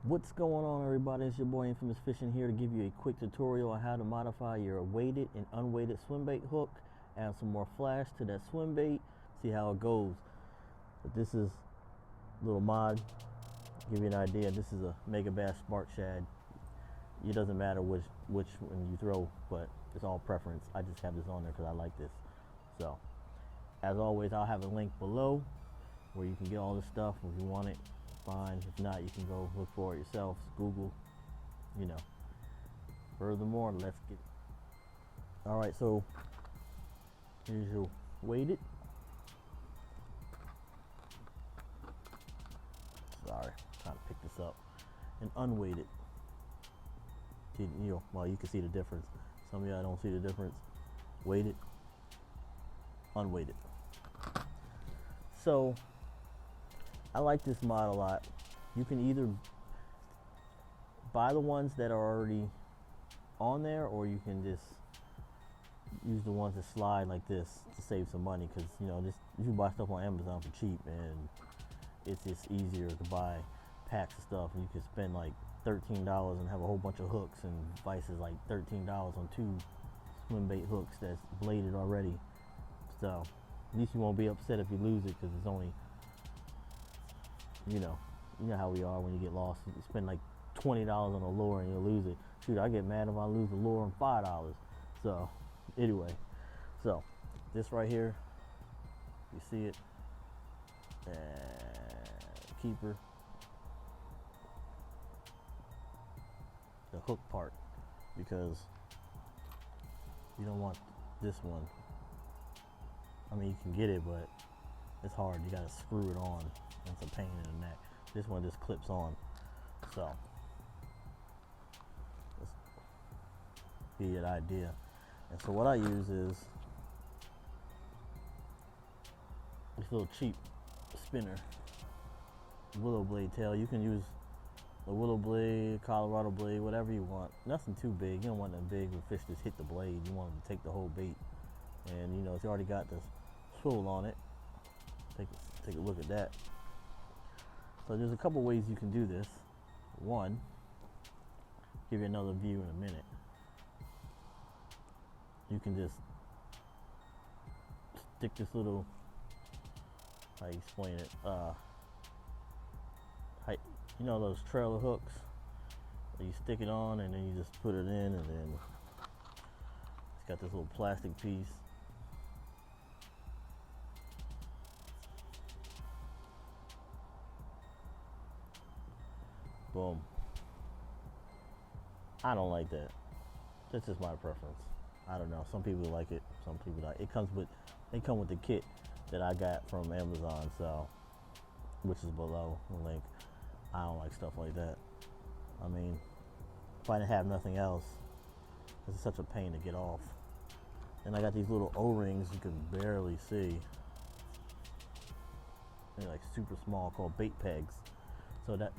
What's going on, everybody? It's your boy Infamous Fishing here to give you a quick tutorial on how to modify your weighted and unweighted swim bait hook. Add some more flash to that swim bait, see how it goes. But this is a little mod, give you an idea. This is a Mega Bass Spark Shad. It doesn't matter which one you throw, but it's all preference. I just have this on there because I like this. So, as always, I'll have a link below where you can get all this stuff if you want it. Fine. If not, you can go look for it yourself. Google, you know. Furthermore, let's get it. All right, so here's your weighted. Sorry, trying to pick this up. And unweighted. You know, well, you can see the difference. Some of y'all don't see the difference. Weighted, unweighted. So I like this mod a lot. You can either buy the ones that are already on there, or you can just use the ones that slide like this to save some money, because you know, this, you can buy stuff on Amazon for cheap, and it's just easier to buy packs of stuff, and you can spend like $13 and have a whole bunch of hooks, and Vice is like $13 on 2 swim bait hooks that's bladed already. So at least you won't be upset if you lose it, because it's only, you know how we are when you get lost. You spend like $20 on a lure and you lose it. Shoot, I get mad if I lose a lure on $5. So anyway, so this right here, you see it, keeper, the hook part, because you don't want this one. I mean, you can get it, but it's hard. You gotta screw it on. It's a pain in the neck. This one just clips on. So let's give you an idea. And so what I use is this little cheap spinner, willow blade tail. You can use the willow blade, Colorado blade, whatever you want. Nothing too big. You don't want them big where fish just hit the blade. You want them to take the whole bait. And you know, it's already got this swivel on it. Take a look at that. So there's a couple ways you can do this. One, give you another view in a minute. You can just stick this little, how you explain it, you know those trailer hooks? You stick it on and then you just put it in, and then it's got this little plastic piece. Boom. I don't like that. That's just my preference. I don't know. Some people like it. Some people don't. They come with the kit that I got from Amazon, so, which is below the link. I don't like stuff like that. I mean, if I didn't have nothing else, it's such a pain to get off. And I got these little O-rings you can barely see. They're like super small, called bait pegs. So that,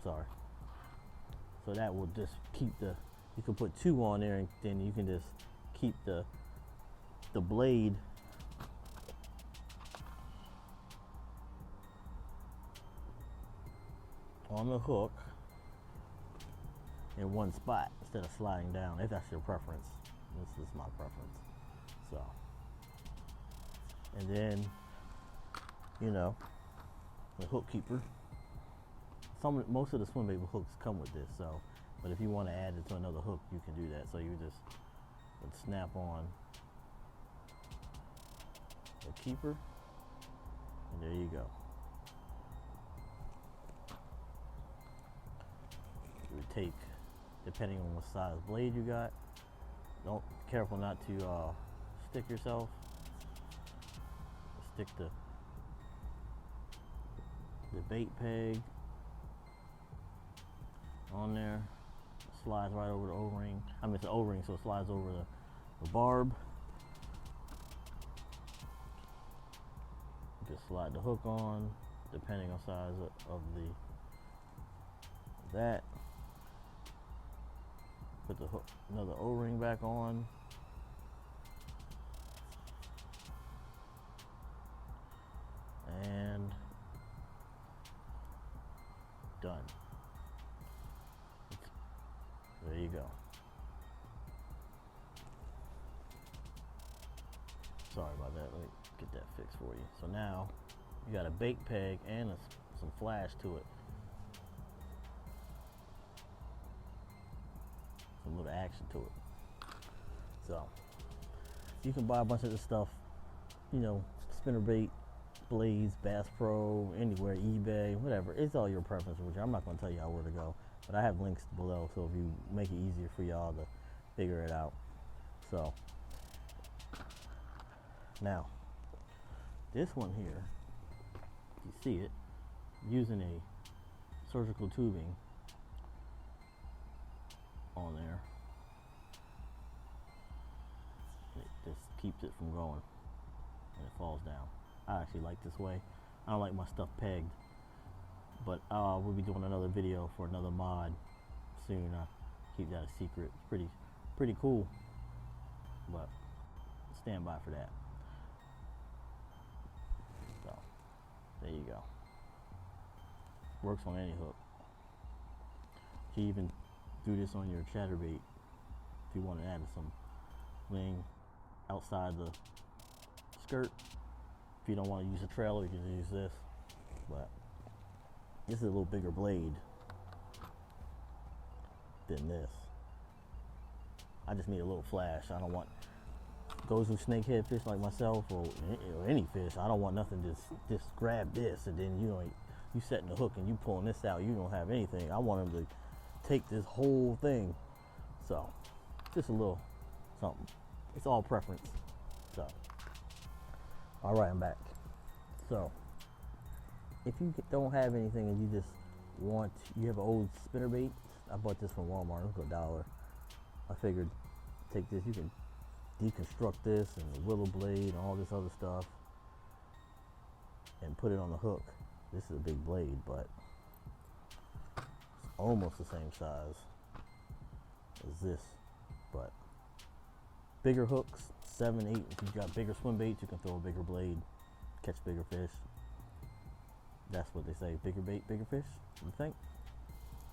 sorry. So that will just keep the, you can put 2 on there, and then you can just keep the blade on the hook in one spot instead of sliding down, if that's your preference. This is my preference. So, and then, you know, the hook keeper. Most of the swim bait hooks come with this, so, but if you want to add it to another hook, you can do that. So you just would snap on the keeper, and there you go. You would take, depending on what size blade you got, careful not to stick yourself. Stick the bait peg on there, slides right over the O-ring. I mean, it's an O-ring, so it slides over the barb. Just slide the hook on, depending on size of that. Put the hook, another O-ring back on. And done. There you go. Sorry about that. Let me get that fixed for you. So now you got a bait peg and some flash to it. Some little action to it. So you can buy a bunch of this stuff, you know, spinnerbait, Blaze, Bass Pro, anywhere, eBay, whatever. It's all your preference, which I'm not going to tell y'all where to go, but I have links below, so if you make it easier for y'all to figure it out. So now this one here, you see it, using a surgical tubing on there. It just keeps it from going and it falls down. I actually like this way. I don't like my stuff pegged, but we'll be doing another video for another mod soon. Keep that a secret. It's pretty cool, but stand by for that. So there you go. Works on any hook. You can even do this on your chatterbait if you want to add some wing outside the skirt. If you don't want to use a trailer, you can use this, but this is a little bigger blade than this. I just need a little flash. I don't want, goes with snakehead fish like myself, or any fish, I don't want nothing just grab this and then you setting the hook and you pulling this out, you don't have anything. I want them to take this whole thing. So just a little something. It's all preference. So all right, I'm back. So if you don't have anything and you just you have an old spinnerbait, I bought this from Walmart. It was $1. I figured take this, you can deconstruct this and the willow blade and all this other stuff and put it on the hook. This is a big blade, but it's almost the same size as this, but bigger hooks, 7, 8. If you've got bigger swim baits, you can throw a bigger blade, catch bigger fish. That's what they say, bigger bait, bigger fish, you think?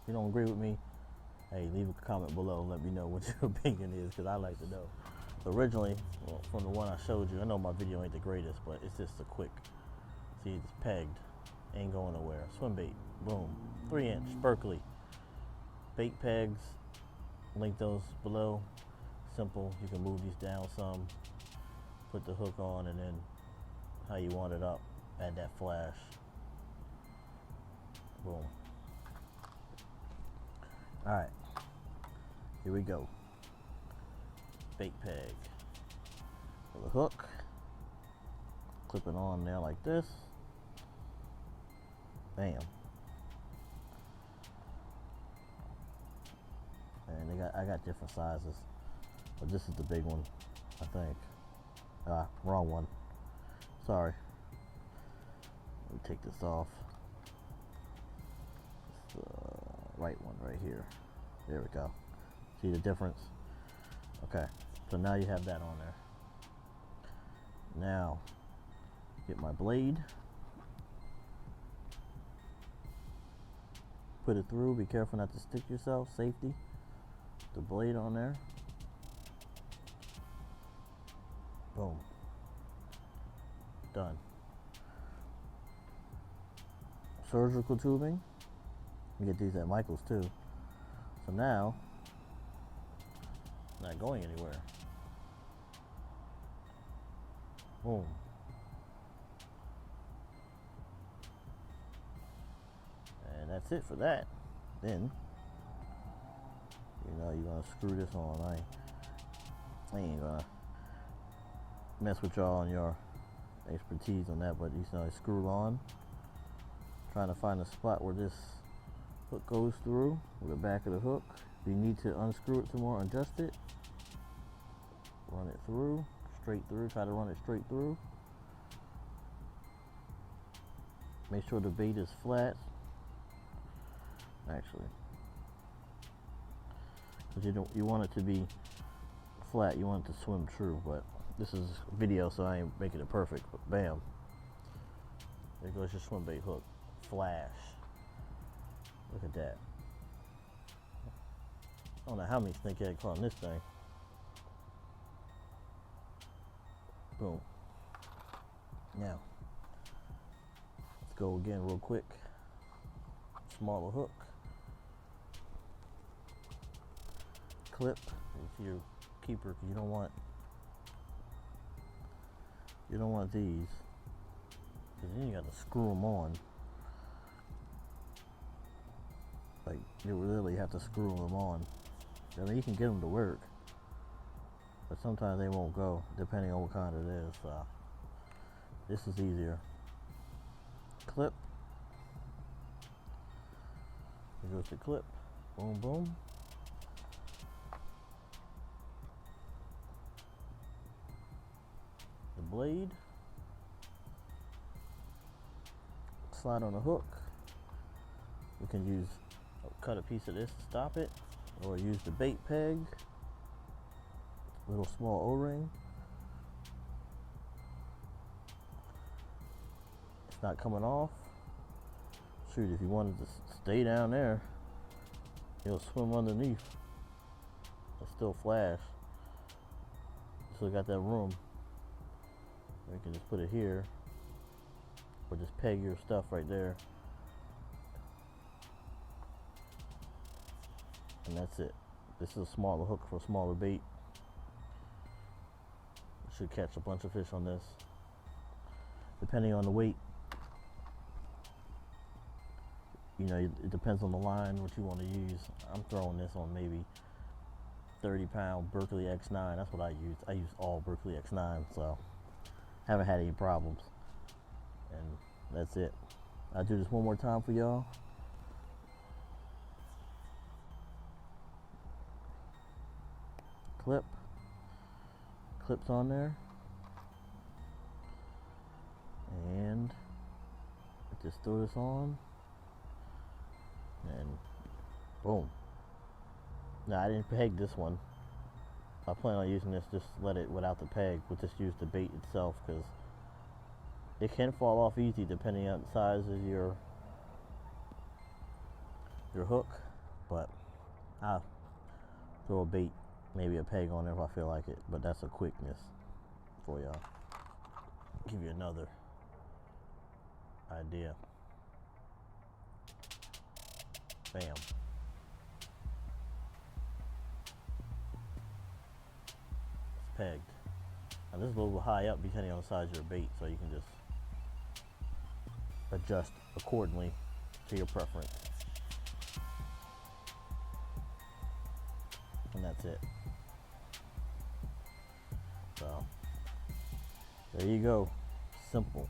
If you don't agree with me, hey, leave a comment below and let me know what your opinion is, because I like to know. So originally, well, from the one I showed you, I know my video ain't the greatest, but it's just a quick, see, it's pegged, ain't going nowhere. Swim bait, boom, 3-inch, Berkeley. Bait pegs, link those below. Simple, you can move these down some, put the hook on, and then how you want it up, add that flash, boom. All right, here we go. Bait peg for the hook, clip it on there like this, bam. And I got different sizes, but this is the big one, I think. Wrong one. Sorry. Let me take this off. It's the right one right here. There we go. See the difference? Okay. So now you have that on there. Now, get my blade. Put it through. Be careful not to stick yourself. Safety. The blade on there. Boom. Done. Surgical tubing. You get these at Michael's too. So now, not going anywhere. Boom. And that's it for that. Then, you're gonna screw this on. I ain't gonna mess with y'all on your expertise on that, but it's screwed on. Trying to find a spot where this hook goes through with the back of the hook. If you need to unscrew it some more, adjust it. Run it through, straight through. Try to run it straight through. Make sure the bait is flat. Actually, because you want it to be flat. You want it to swim true, but this is video, so I ain't making it perfect. But bam, there goes your swim bait hook. Flash. Look at that. I don't know how many snakehead caught on this thing. Boom. Now, let's go again real quick. Smaller hook. Clip with your keeper, because you don't want these, because then you got to screw them on. Like, you really have to screw them on. I mean, you can get them to work, but sometimes they won't go, depending on what kind it is. So this is easier. Clip. Here goes the clip. Boom, boom. The blade. Slide on the hook. We can cut a piece of this to stop it, or use the bait peg. Little small O-ring. It's not coming off. Shoot, if you wanted to stay down there, it'll swim underneath. It'll still flash. Still got that room. You can just put it here, or just peg your stuff right there. And that's it. This is a smaller hook for a smaller bait. Should catch a bunch of fish on this, depending on the weight. You know, it depends on the line, what you want to use. I'm throwing this on maybe 30-pound Berkeley X9. That's what I use. I use all Berkeley X9, so haven't had any problems. And that's it. I'll do this one more time for y'all. Clips on there, and just throw this on, and boom. Now, I didn't peg this one. I plan on using this, just let it without the peg. We'll just use the bait itself, because it can fall off easy depending on the size of your hook. But I'll throw a bait, maybe a peg on there if I feel like it. But that's a quickness for y'all. Give you another idea. Bam. It's pegged. Now this is a little high up depending on the size of your bait, so you can just adjust accordingly to your preference. And that's it. So there you go. Simple.